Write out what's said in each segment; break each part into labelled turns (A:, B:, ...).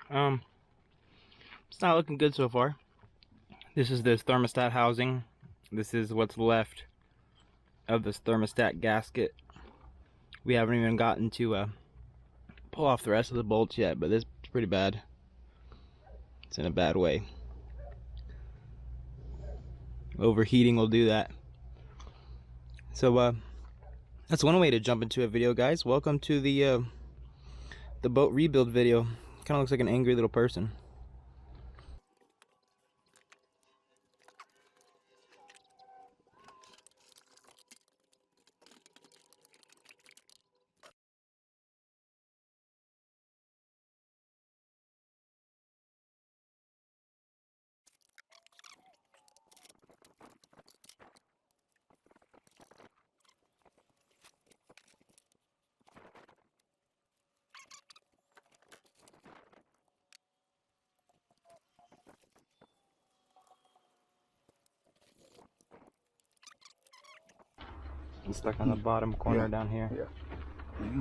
A: It's not looking good so far. This is this thermostat housing. This is what's left of this thermostat gasket. We haven't even gotten to pull off the rest of the bolts yet, but this is pretty bad. It's in a bad way. Overheating will do that. So that's one way to jump into a video, guys. Welcome to the boat rebuild video. Kind of looks like an angry little person. It's stuck on the bottom corner down here.
B: Yeah. Mm-hmm.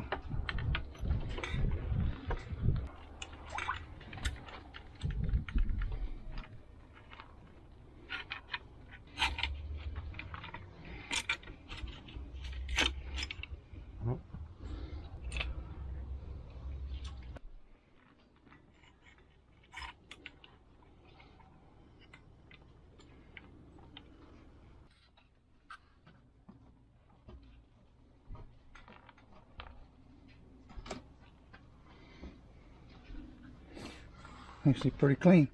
B: Actually pretty clean,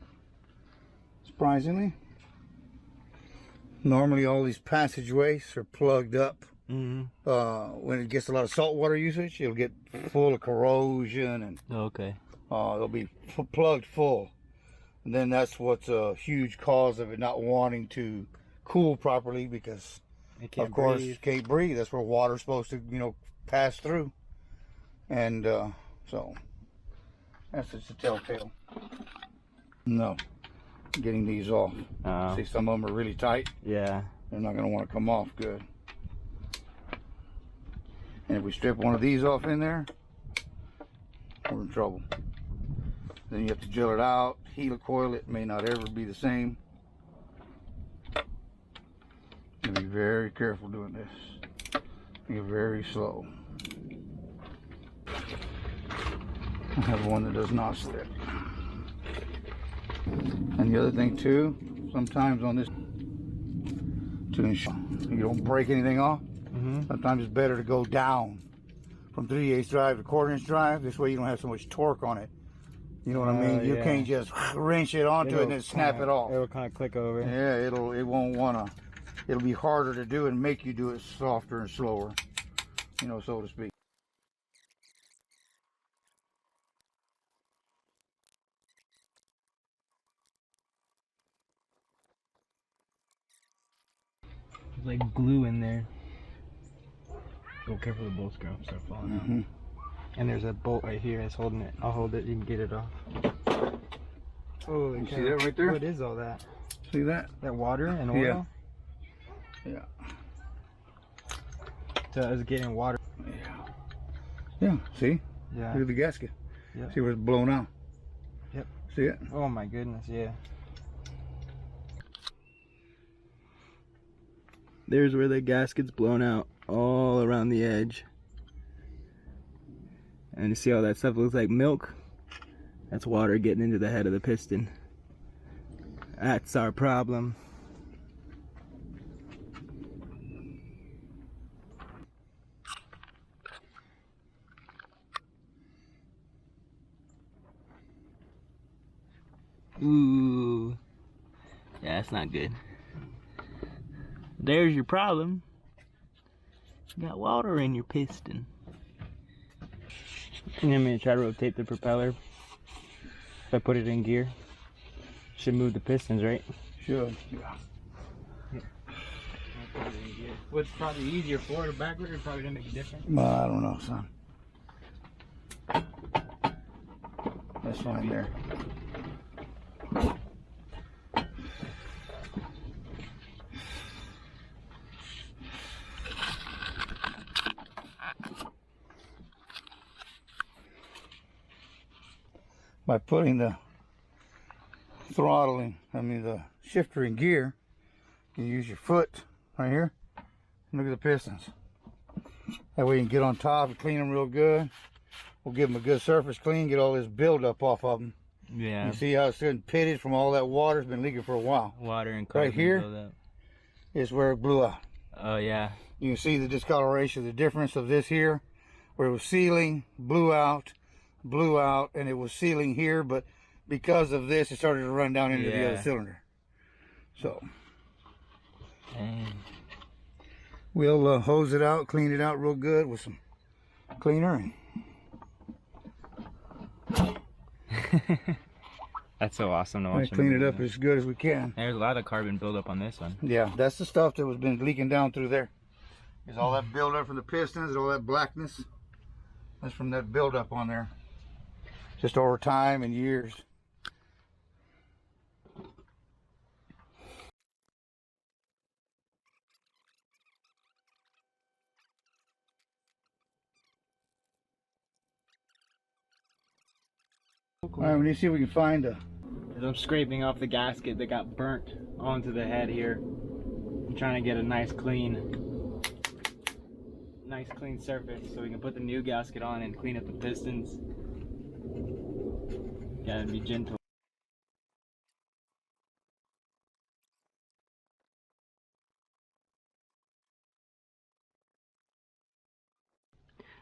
B: surprisingly. Normally all these passageways are plugged up.
A: Mm-hmm.
B: When it gets a lot of salt water usage, it'll get full of corrosion and
A: Okay.
B: it'll be plugged full. And then that's what's a huge cause of it not wanting to cool properly, because of course you can't breathe. That's where water's supposed to, you know, pass through. And so that's just a telltale. No, getting these off. See, some of them are really tight.
A: Yeah.
B: They're not going to want to come off good. And if we strip one of these off in there, we're in trouble. Then you have to drill it out, helicoil it. May not ever be the same. And be very careful doing this. Be very slow. I have one that does not slip. And the other thing too, sometimes on this, to ensure you don't break anything off, sometimes it's better to go down from 3/8 drive to 1/4 inch drive. This way you don't have so much torque on it. You know what I mean? You can't just wrench it onto it and then snap it off.
A: It'll kind of click over.
B: Yeah, it won't wanna. It'll be harder to do and make you do it softer and slower, you know, so to speak.
A: There's like glue in there. Go careful, the bolt's gonna start falling out. And there's a bolt right here that's holding it. I'll hold it, you can get it off. Oh,
B: you see that right there?
A: What is all that?
B: See that?
A: That water and oil?
B: Yeah.
A: So it's getting water.
B: Yeah, see?
A: Yeah.
B: Look at the gasket.
A: Yep.
B: See where it's blown out?
A: Yep.
B: See it?
A: Oh my goodness, yeah. There's where the gasket's blown out, all around the edge. And you see all that stuff looks like milk? That's water getting into the head of the piston. That's our problem. Ooh. Yeah, that's not good. There's your problem. You got water in your piston. I'm gonna try to rotate the propeller. If I put it in gear, should move the pistons, right?
B: Should. Yeah.
A: What's probably easier, forward or backward, or probably gonna make a difference?
B: Well, I don't know, son. That's fine there. by putting the throttle in, the shifter in gear. You use your foot right here. Look at the pistons. That way you can get on top and clean them real good. We'll give them a good surface clean, get all this buildup off of them.
A: Yeah.
B: You see how it's getting pitted from all that water? It's been leaking for a while.
A: Water and carbon
B: right here
A: buildup
B: is where it blew out.
A: Oh yeah.
B: You can see the discoloration, the difference of this here, where it was sealing, blew out, and it was sealing here, but because of this, it started to run down into the other cylinder. So, we'll hose it out, clean it out real good with some cleaner. And
A: that's so awesome to watch.
B: Clean it up as good as we can.
A: There's a lot of carbon buildup on this one.
B: Yeah, that's the stuff that was been leaking down through there. There's all that buildup from the pistons and all that blackness. That's from that buildup on there. Just over time and years. All right, we need to see if we can find a...
A: I'm scraping off the gasket that got burnt onto the head here. I'm trying to get a nice clean surface so we can put the new gasket on and clean up the pistons. Gotta be gentle.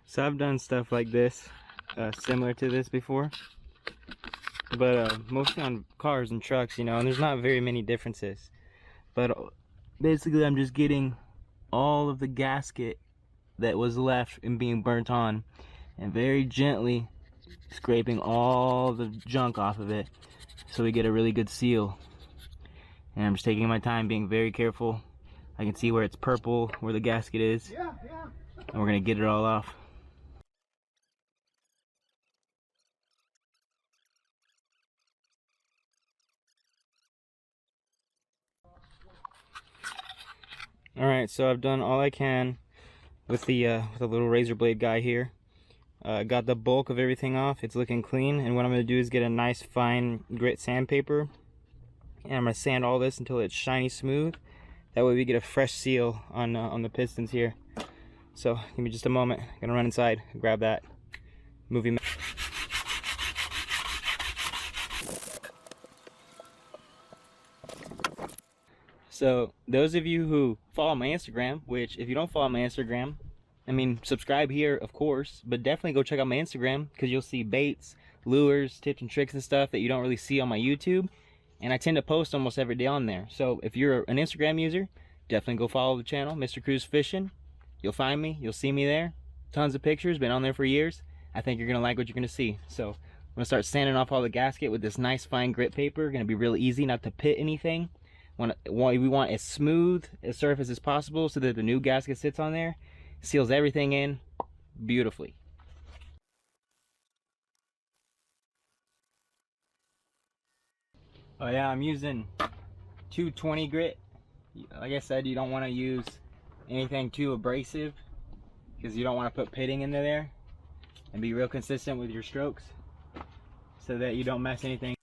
A: So I've done stuff like this, similar to this before, but mostly on cars and trucks, you know, and there's not very many differences. But basically I'm just getting all of the gasket that was left and being burnt on and very gently scraping all the junk off of it so we get a really good seal. And I'm just taking my time, being very careful. I can see where it's purple, where the gasket is, and we're gonna get it all off. Alright, so I've done all I can with the little razor blade guy here. Got the bulk of everything off. It's looking clean, and what I'm going to do is get a nice fine grit sandpaper, and I'm going to sand all this until it's shiny smooth. That way we get a fresh seal on the pistons here. So give me just a moment. I'm going to run inside, grab that movie. So those of you who follow my Instagram, which if you don't follow my Instagram, I mean, subscribe here, of course, but definitely go check out my Instagram because you'll see baits, lures, tips and tricks and stuff that you don't really see on my YouTube. And I tend to post almost every day on there. So if you're an Instagram user, definitely go follow the channel, Mr. Cruz Fishing. You'll find me, you'll see me there. Tons of pictures, been on there for years. I think you're gonna like what you're gonna see. So I'm gonna start sanding off all the gasket with this nice fine grit paper. Gonna be real easy, not to pit anything. We want as smooth a surface as possible so that the new gasket sits on there, seals everything in beautifully. Oh yeah, I'm using 220 grit. Like I said, you don't want to use anything too abrasive because you don't want to put pitting into there, and be real consistent with your strokes so that you don't mess anything.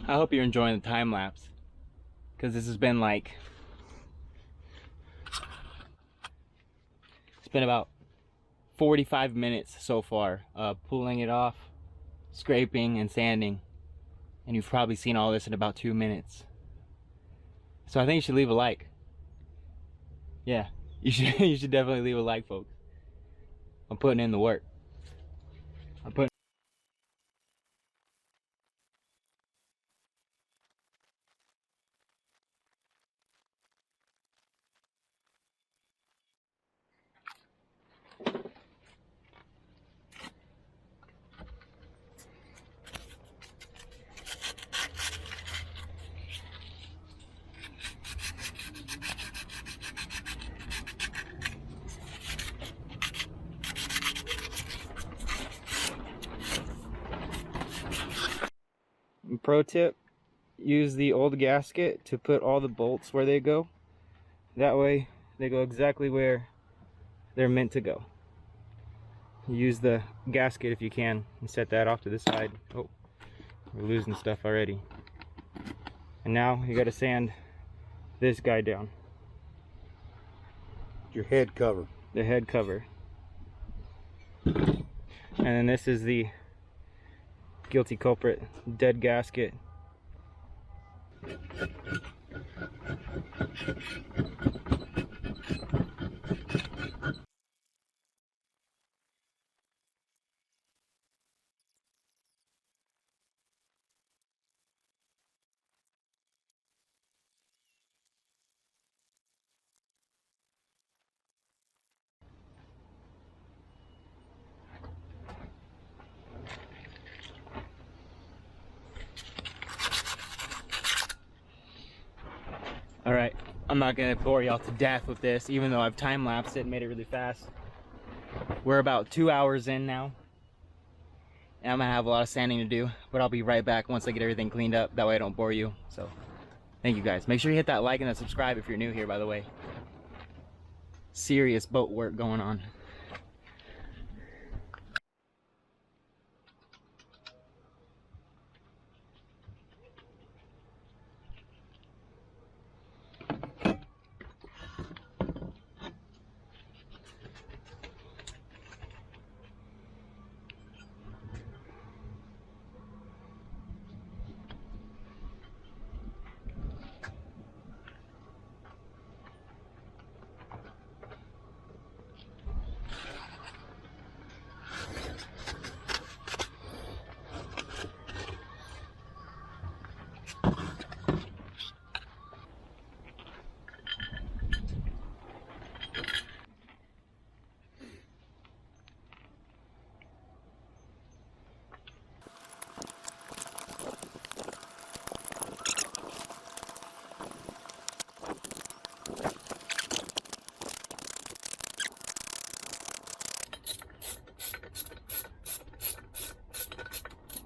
A: I hope you're enjoying the time lapse because this has been like, it's been about 45 minutes so far, pulling it off, scraping and sanding, and you've probably seen all this in about 2 minutes. So I think you should leave a like. Yeah, you should definitely leave a like, folks. I'm putting in the work. Pro tip, use the old gasket to put all the bolts where they go. That way they go exactly where they're meant to go. Use the gasket if you can and set that off to the side. Oh, we're losing stuff already. And now you got to sand this guy down.
B: Your head cover.
A: The head cover. And then this is the guilty culprit, dead gasket. Alright, I'm not going to bore y'all to death with this, even though I've time-lapsed it and made it really fast. We're about 2 hours in now. And I'm going to have a lot of sanding to do, but I'll be right back once I get everything cleaned up. That way I don't bore you. So, thank you guys. Make sure you hit that like and that subscribe if you're new here, by the way. Serious boat work going on.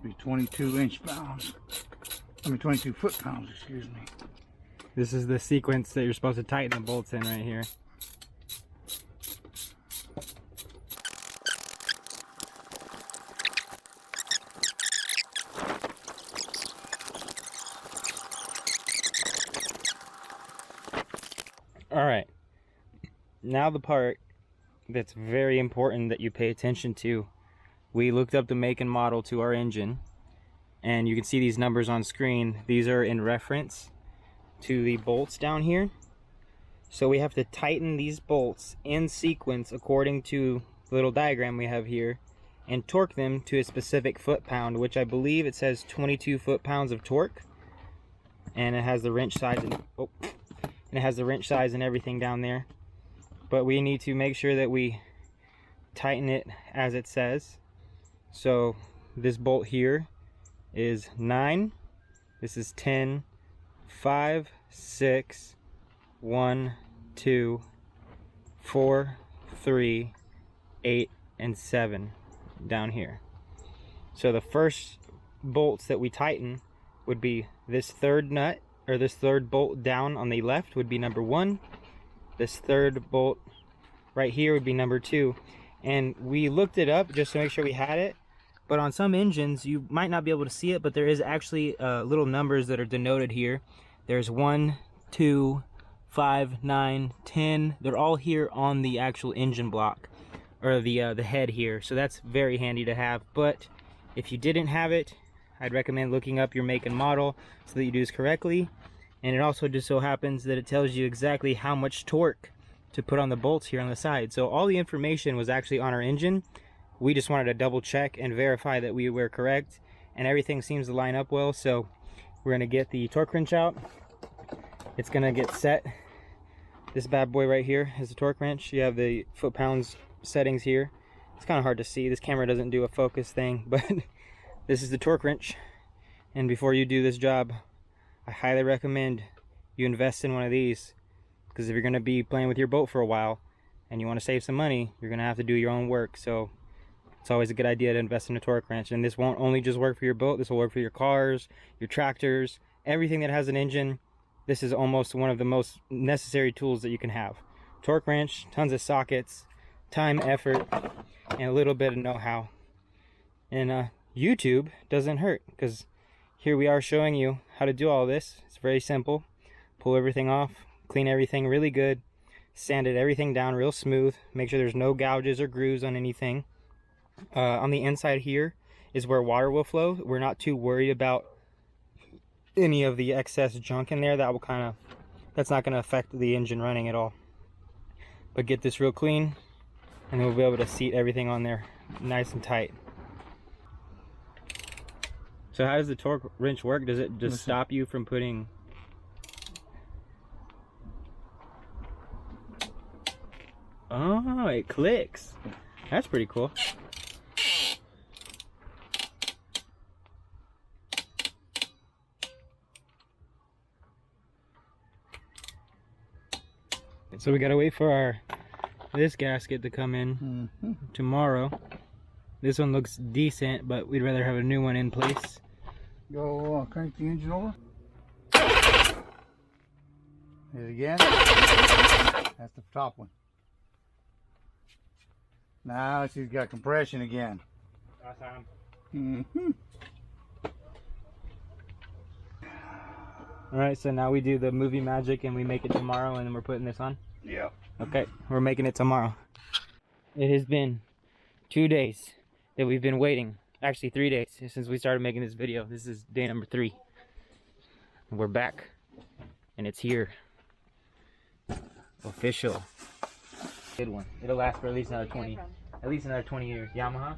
B: Be 22 pounds. I mean 22 foot-pounds, excuse me.
A: This is the sequence that you're supposed to tighten the bolts in right here. Alright, now the part that's very important that you pay attention to. We looked up the make and model to our engine, and you can see these numbers on screen. These are in reference to the bolts down here. So we have to tighten these bolts in sequence according to the little diagram we have here and torque them to a specific foot-pound, which I believe it says 22 foot-pounds of torque. And it has the wrench size and, and it has the wrench size and everything down there. But we need to make sure that we tighten it as it says. So this bolt here is 9, this is 10, 5, 6, 1, 2, 4, 3, 8, and 7 down here. So the first bolts that we tighten would be this third nut, or this third bolt down on the left would be number 1. This third bolt right here would be number 2. And we looked it up just to make sure we had it. But on some engines, you might not be able to see it, but there is actually little numbers that are denoted here. There's 1, 2, 5, 9, 10. They're all here on the actual engine block, or the head here. So that's very handy to have. But if you didn't have it, I'd recommend looking up your make and model so that you do this correctly. And it also just so happens that it tells you exactly how much torque to put on the bolts here on the side. So all the information was actually on our engine. We just wanted to double check and verify that we were correct, and everything seems to line up well. So we're gonna get the torque wrench out. It's gonna get set. This bad boy right here is the torque wrench. You have the foot-pounds settings here. It's kind of hard to see. This camera doesn't do a focus thing, but this is the torque wrench. And before you do this job, I highly recommend you invest in one of these, because if you're gonna be playing with your boat for a while and you want to save some money, you're gonna have to do your own work. So it's always a good idea to invest in a torque wrench. And this won't only just work for your boat, this will work for your cars, your tractors, everything that has an engine. this is almost one of the most necessary tools that you can have. Torque wrench, tons of sockets, time, effort, and a little bit of know-how. And YouTube doesn't hurt, because here we are showing you how to do all this. It's very simple. Pull everything off, clean everything really good, sanded everything down real smooth, make sure there's no gouges or grooves on anything. On the inside here is where water will flow. We're not too worried about any of the excess junk in there. That's not going to affect the engine running at all. But get this real clean, and then we'll be able to seat everything on there nice and tight. So how does the torque wrench work? Does it just stop you from putting... Oh, it clicks. That's pretty cool. So we gotta wait for this gasket to come in tomorrow. This one looks decent, but we'd rather have a new one in place.
B: Go crank the engine over. Hit it again. That's the top one. Now she's got compression again.
A: Alright, so now we do the movie magic and we make it tomorrow, and then we're putting this on?
B: Yeah.
A: Okay, we're making it tomorrow. It has been 2 days that we've been waiting. Actually 3 days since we started making this video. This is day number 3. We're back, and it's here. Official. Good one. It'll last for at least another 20 years. Yamaha?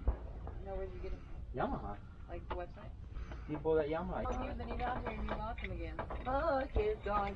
C: No, where'd you get it?
A: Yamaha.
C: Like the website?
A: You pull that Yamaha.
C: Oh, then he's out here and you lost him again. Oh, kid's gone.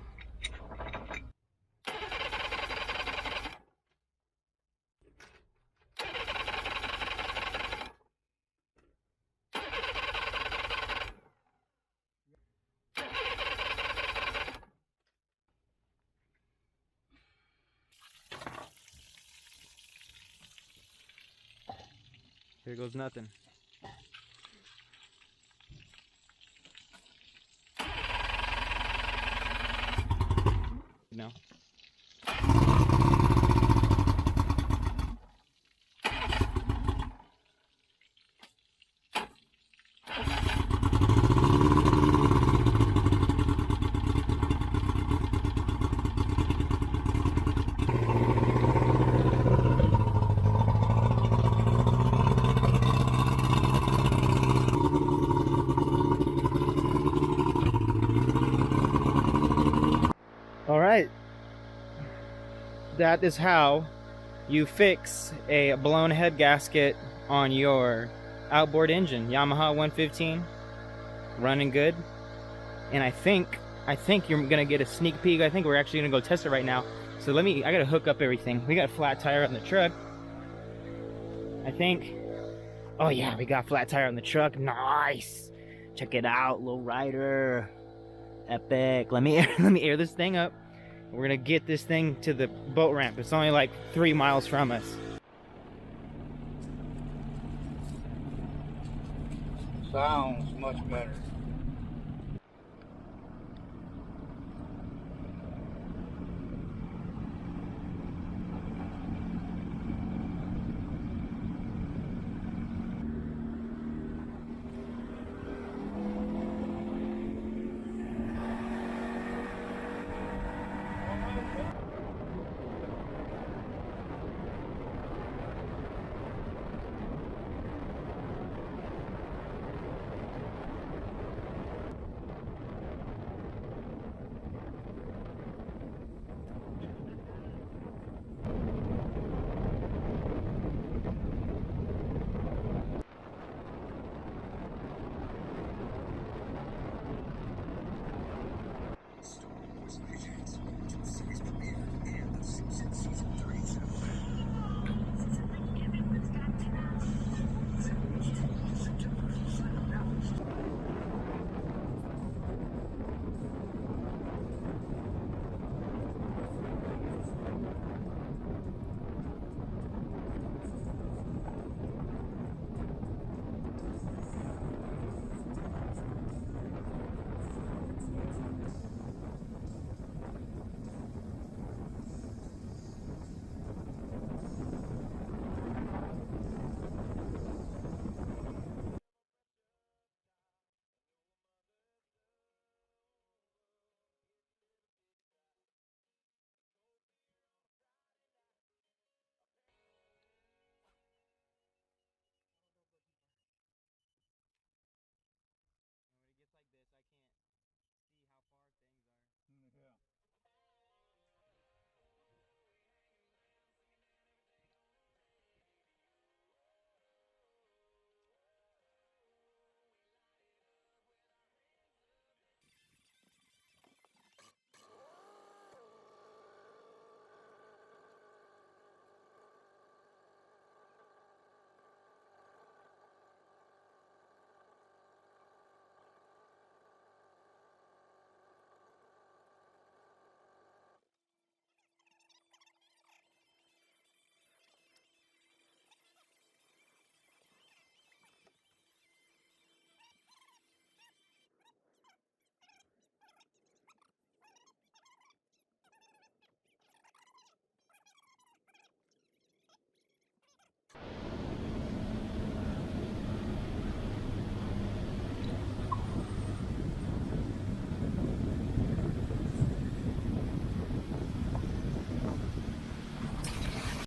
A: Here goes nothing. No. All right, that is how you fix a blown head gasket on your outboard engine. Yamaha 115, running good. And I think you're gonna get a sneak peek. I think we're actually gonna go test it right now. So I gotta hook up everything. We got a flat tire on the truck, I think. Oh yeah, we got a flat tire on the truck. Nice. Check it out, low rider. Epic. Let me air this thing up. We're gonna get this thing to the boat ramp. It's only like 3 miles from us.
B: Sounds much better.